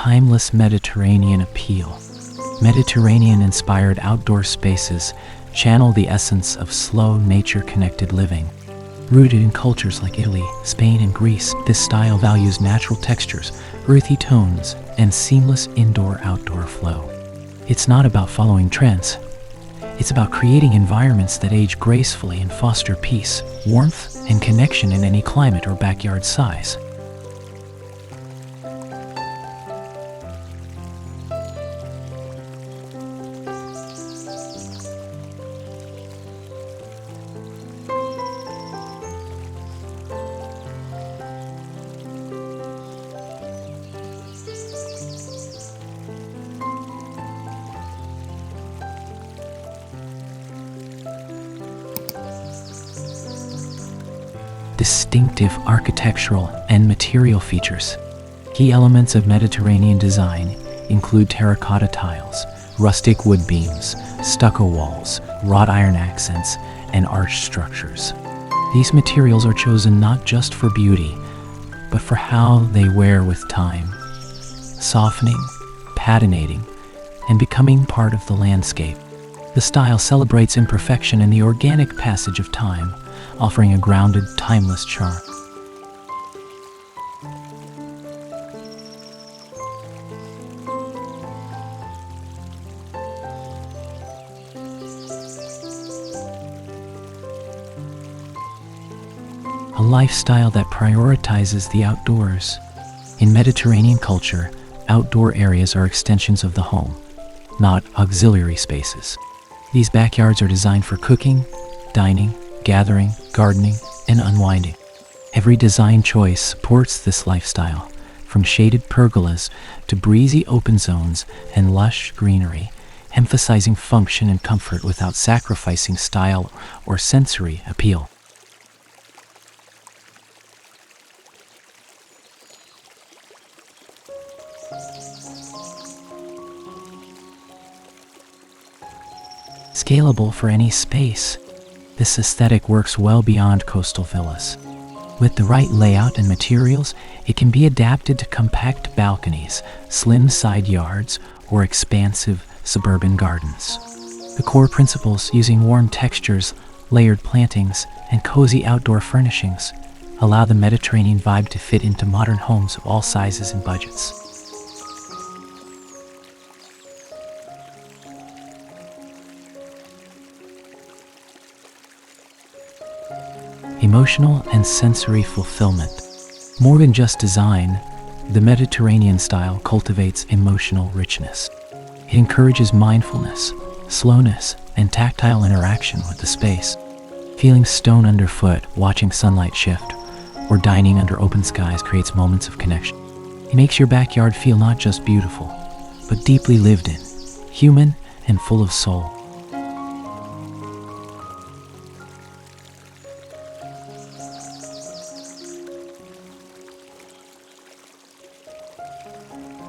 timeless Mediterranean appeal. Mediterranean-inspired outdoor spaces channel the essence of slow, nature-connected living. Rooted in cultures like Italy, Spain, and Greece, this style values natural textures, earthy tones, and seamless indoor-outdoor flow. It's not about following trends. It's about creating environments that age gracefully and foster peace, warmth, and connection in any climate or backyard size. Distinctive architectural and material features. Key elements of Mediterranean design include terracotta tiles, rustic wood beams, stucco walls, wrought iron accents, and arched structures. These materials are chosen not just for beauty, but for how they wear with time, softening, patinating, and becoming part of the landscape. The style celebrates imperfection and the organic passage of time, offering a grounded, timeless charm. A lifestyle that prioritizes the outdoors. In Mediterranean culture, outdoor areas are extensions of the home, not auxiliary spaces. These backyards are designed for cooking, dining, gathering, gardening, and unwinding. Every design choice supports this lifestyle, from shaded pergolas to breezy open zones and lush greenery, emphasizing function and comfort without sacrificing style or sensory appeal. Scalable for any space, this aesthetic works well beyond coastal villas. With the right layout and materials, it can be adapted to compact balconies, slim side yards, or expansive suburban gardens. The core principles, using warm textures, layered plantings, and cozy outdoor furnishings, allow the Mediterranean vibe to fit into modern homes of all sizes and budgets. Emotional and sensory fulfillment. More than just design, the Mediterranean style cultivates emotional richness. It encourages mindfulness, slowness, and tactile interaction with the space. Feeling stone underfoot, watching sunlight shift, or dining under open skies creates moments of connection. It makes your backyard feel not just beautiful, but deeply lived in, human, and full of soul.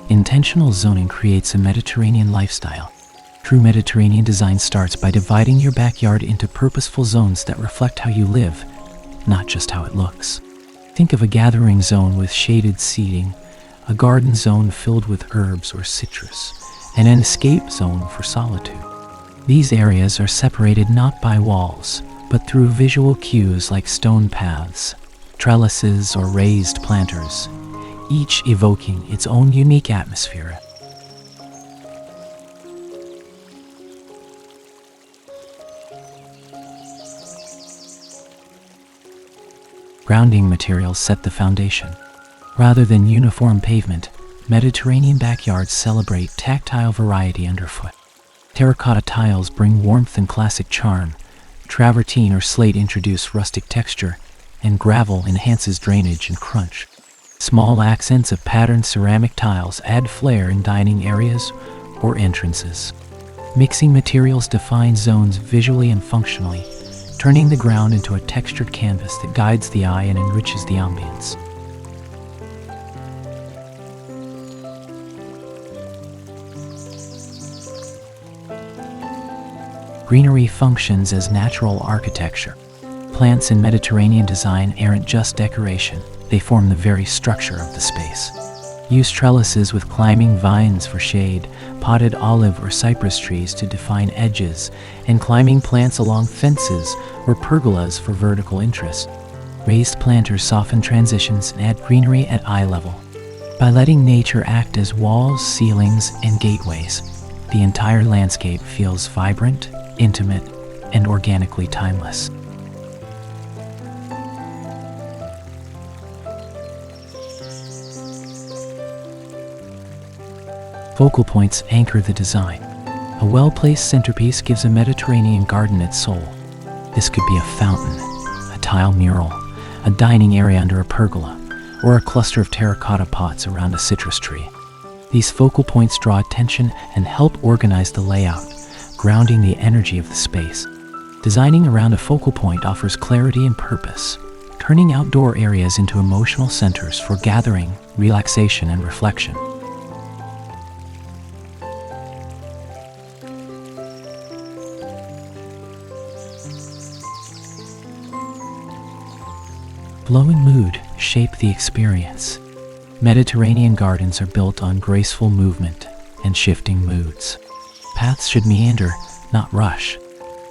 Intentional zoning creates a Mediterranean lifestyle. True Mediterranean design starts by dividing your backyard into purposeful zones that reflect how you live, not just how it looks. Think of a gathering zone with shaded seating, a garden zone filled with herbs or citrus, and an escape zone for solitude. These areas are separated not by walls, but through visual cues like stone paths, trellises, or raised planters, each evoking its own unique atmosphere. Grounding materials set the foundation. Rather than uniform pavement, Mediterranean backyards celebrate tactile variety underfoot. Terracotta tiles bring warmth and classic charm, travertine or slate introduce rustic texture, and gravel enhances drainage and crunch. Small accents of patterned ceramic tiles add flair in dining areas or entrances. Mixing materials defines zones visually and functionally, turning the ground into a textured canvas that guides the eye and enriches the ambience. Greenery functions as natural architecture. Plants in Mediterranean design aren't just decoration, they form the very structure of the space. Use trellises with climbing vines for shade, potted olive or cypress trees to define edges, and climbing plants along fences or pergolas for vertical interest. Raised planters soften transitions and add greenery at eye level. By letting nature act as walls, ceilings, and gateways, the entire landscape feels vibrant, intimate, and organically timeless. Focal points anchor the design. A well-placed centerpiece gives a Mediterranean garden its soul. This could be a fountain, a tile mural, a dining area under a pergola, or a cluster of terracotta pots around a citrus tree. These focal points draw attention and help organize the layout, grounding the energy of the space. Designing around a focal point offers clarity and purpose, turning outdoor areas into emotional centers for gathering, relaxation, and reflection. Flow and mood shape the experience. Mediterranean gardens are built on graceful movement and shifting moods. Paths should meander, not rush.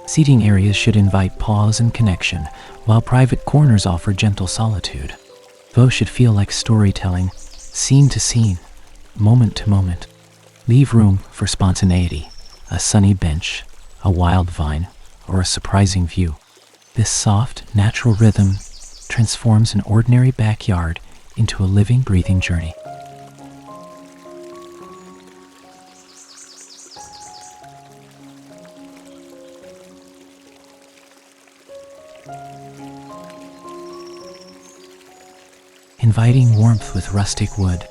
Seating areas should invite pause and connection, while private corners offer gentle solitude. Both should feel like storytelling, scene to scene, moment to moment. Leave room for spontaneity, a sunny bench, a wild vine, or a surprising view. This soft, natural rhythm transforms an ordinary backyard into a living, breathing journey. Inviting warmth with rustic wood.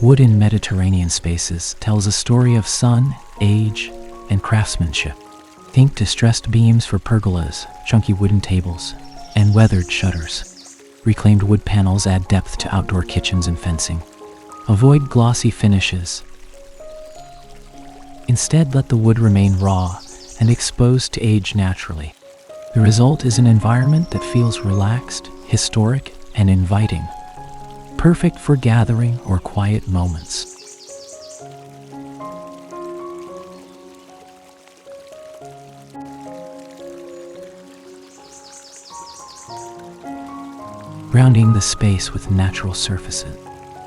Wood in Mediterranean spaces tells a story of sun, age, and craftsmanship. Think distressed beams for pergolas, chunky wooden tables, and weathered shutters. Reclaimed wood panels add depth to outdoor kitchens and fencing. Avoid glossy finishes. Instead, let the wood remain raw and exposed to age naturally. The result is an environment that feels relaxed, historic, and inviting, perfect for gathering or quiet moments. Grounding the space with natural surfaces.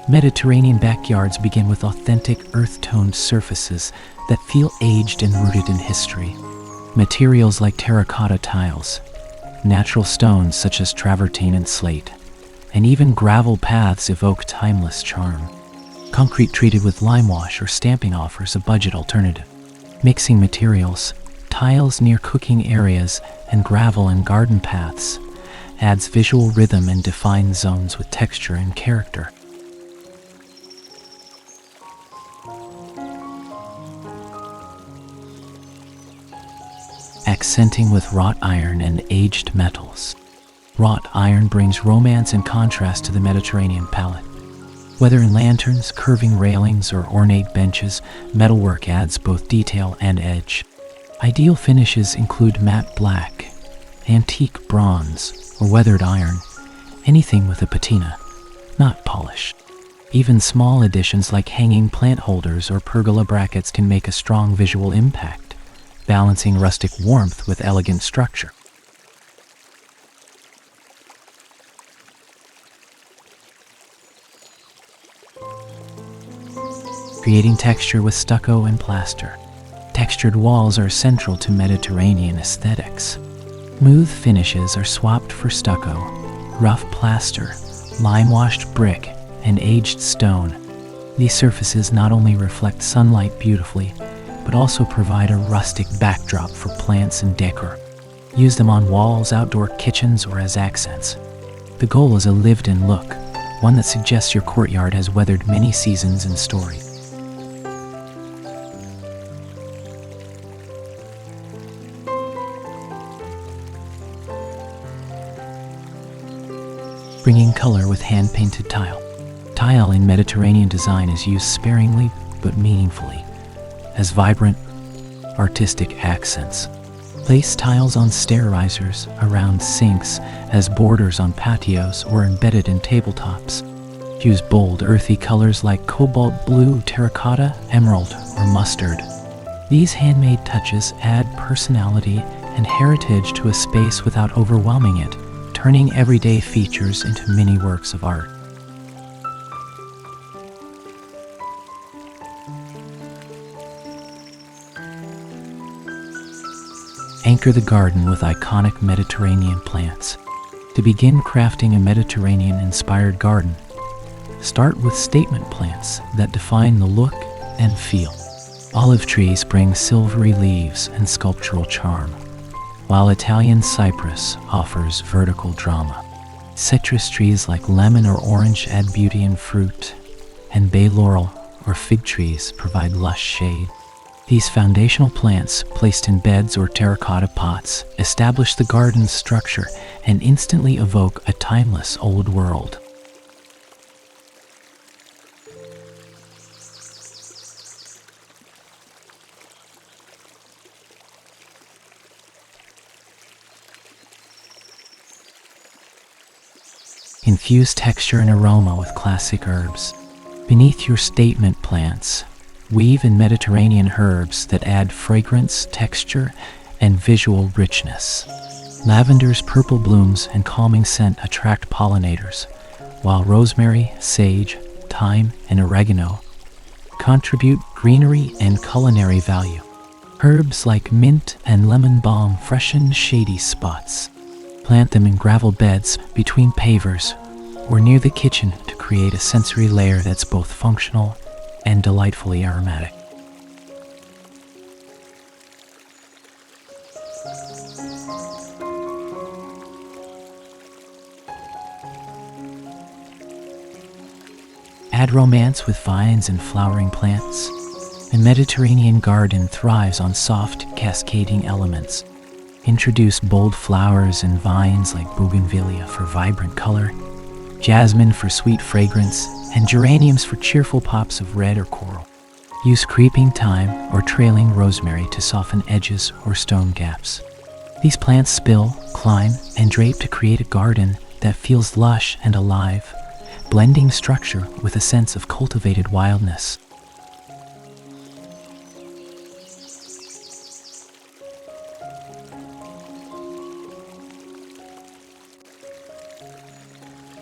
Mediterranean backyards begin with authentic earth-toned surfaces that feel aged and rooted in history. Materials like terracotta tiles, natural stones such as travertine and slate, and even gravel paths evoke timeless charm. Concrete treated with lime wash or stamping offers a budget alternative. Mixing materials, tiles near cooking areas, and gravel and garden paths adds visual rhythm and defines zones with texture and character. Accenting with wrought iron and aged metals. Wrought iron brings romance and contrast to the Mediterranean palette. Whether in lanterns, curving railings, or ornate benches, metalwork adds both detail and edge. Ideal finishes include matte black, antique bronze, or weathered iron, anything with a patina, not polish. Even small additions like hanging plant holders or pergola brackets can make a strong visual impact, balancing rustic warmth with elegant structure. Creating texture with stucco and plaster. Textured walls are central to Mediterranean aesthetics. Smooth finishes are swapped for stucco, rough plaster, lime-washed brick, and aged stone. These surfaces not only reflect sunlight beautifully, but also provide a rustic backdrop for plants and decor. Use them on walls, outdoor kitchens, or as accents. The goal is a lived-in look, one that suggests your courtyard has weathered many seasons and stories. Bringing color with hand-painted tile. Tile in Mediterranean design is used sparingly but meaningfully, as vibrant, artistic accents. Place tiles on stair risers, around sinks, as borders on patios, or embedded in tabletops. Use bold, earthy colors like cobalt blue, terracotta, emerald, or mustard. These handmade touches add personality and heritage to a space without overwhelming it, turning everyday features into mini works of art. Anchor the garden with iconic Mediterranean plants. To begin crafting a Mediterranean-inspired garden, start with statement plants that define the look and feel. Olive trees bring silvery leaves and sculptural charm, while Italian cypress offers vertical drama. Citrus trees like lemon or orange add beauty and fruit, and bay laurel or fig trees provide lush shade. These foundational plants, placed in beds or terracotta pots, establish the garden's structure and instantly evoke a timeless old world. Infuse texture and aroma with classic herbs. Beneath your statement plants, weave in Mediterranean herbs that add fragrance, texture, and visual richness. Lavender's purple blooms and calming scent attract pollinators, while rosemary, sage, thyme, and oregano contribute greenery and culinary value. Herbs like mint and lemon balm freshen shady spots. Plant them in gravel beds between pavers or near the kitchen to create a sensory layer that's both functional and delightfully aromatic. Add romance with vines and flowering plants. A Mediterranean garden thrives on soft, cascading elements. Introduce bold flowers and vines like bougainvillea for vibrant color, jasmine for sweet fragrance, and geraniums for cheerful pops of red or coral. Use creeping thyme or trailing rosemary to soften edges or stone gaps. These plants spill, climb, and drape to create a garden that feels lush and alive, blending structure with a sense of cultivated wildness.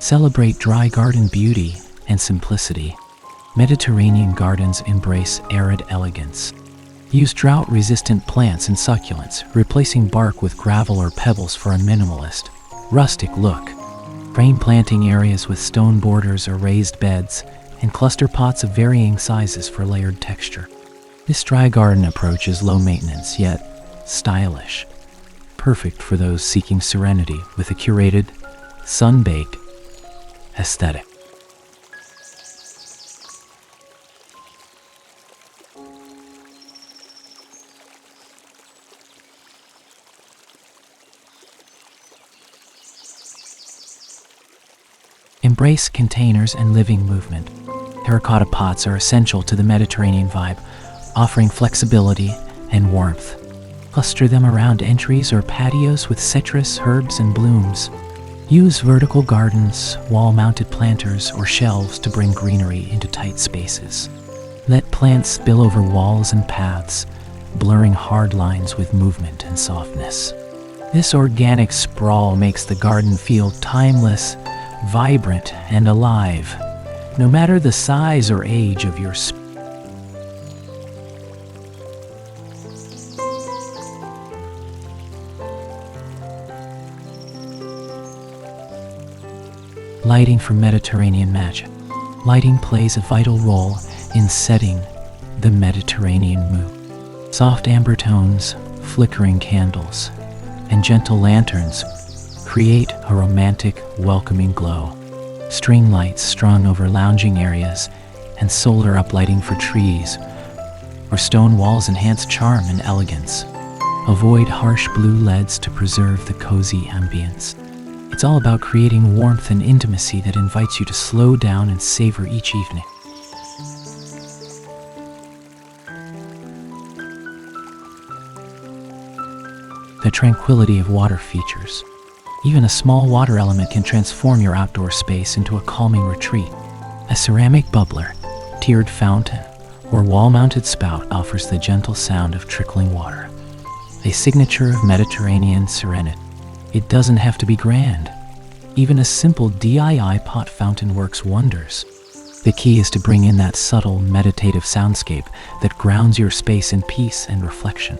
Celebrate dry garden beauty and simplicity. Mediterranean gardens embrace arid elegance. Use drought-resistant plants and succulents, replacing bark with gravel or pebbles for a minimalist, rustic look. Frame planting areas with stone borders or raised beds, and cluster pots of varying sizes for layered texture. This dry garden approach is low maintenance yet stylish, perfect for those seeking serenity with a curated, sun-baked aesthetic. Embrace containers and living movement. Terracotta pots are essential to the Mediterranean vibe, offering flexibility and warmth. Cluster them around entries or patios with citrus, herbs, and blooms. Use vertical gardens, wall-mounted planters, or shelves to bring greenery into tight spaces. Let plants spill over walls and paths, blurring hard lines with movement and softness. This organic sprawl makes the garden feel timeless, vibrant, and alive, no matter the size or age of your space. Lighting for Mediterranean magic. Lighting plays a vital role in setting the Mediterranean mood. Soft amber tones, flickering candles, and gentle lanterns create a romantic, welcoming glow. String lights strung over lounging areas and solar uplighting for trees or stone walls enhance charm and elegance. Avoid harsh blue LEDs to preserve the cozy ambience. It's all about creating warmth and intimacy that invites you to slow down and savor each evening. The tranquility of water features. Even a small water element can transform your outdoor space into a calming retreat. A ceramic bubbler, tiered fountain, or wall-mounted spout offers the gentle sound of trickling water, a signature of Mediterranean serenity. It doesn't have to be grand. Even a simple DIY pot fountain works wonders. The key is to bring in that subtle, meditative soundscape that grounds your space in peace and reflection.